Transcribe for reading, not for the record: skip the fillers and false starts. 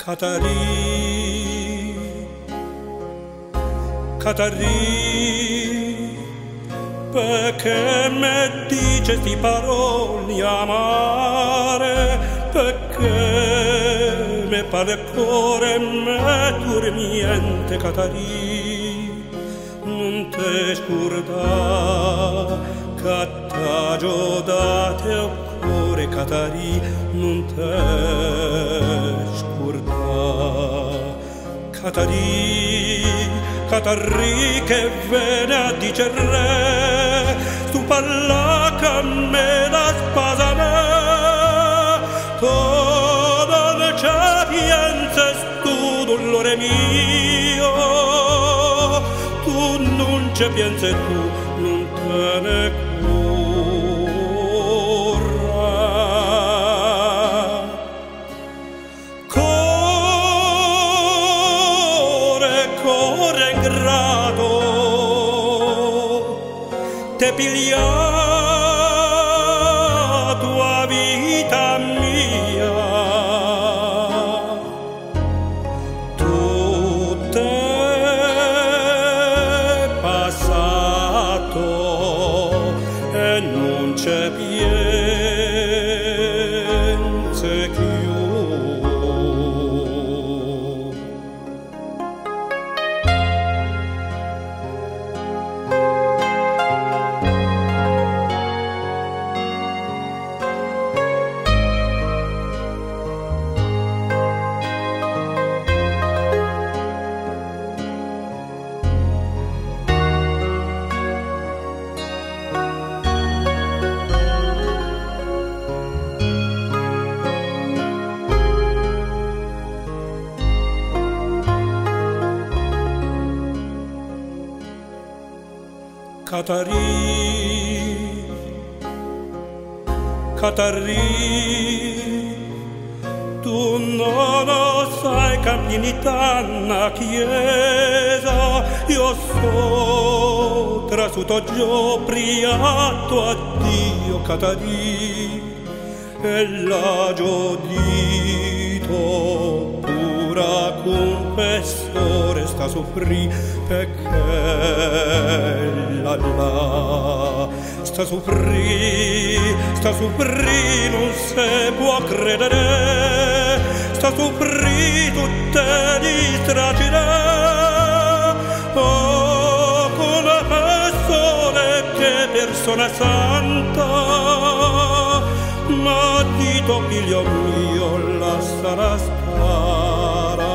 Catarì, Catarì, perché mi dice sti parole amare, perché mi pare il cuore me dormiente, Catarì, non te scordà che t'ha giudato il cuore, Catarì, non te scordà. Catarì, Catarì che viene a dicere tu parla che me la spasa me, toda la sapienza tu dolore mio, tu non ci pensi, tu non te ne te piglia tua vita mia, tu t'è passato e non c'è piense più. Catarì, Catarì, tu non lo sai che in una chiesa io so trasuto giù priato a Dio, Catarì, e l'ha giudito pura confessore sta soffrì perché la sta soffrì, non si può credere, sta soffrì tutte distragire, oh, con la persone che persona santa, ma dito figlio mio, la sarà stara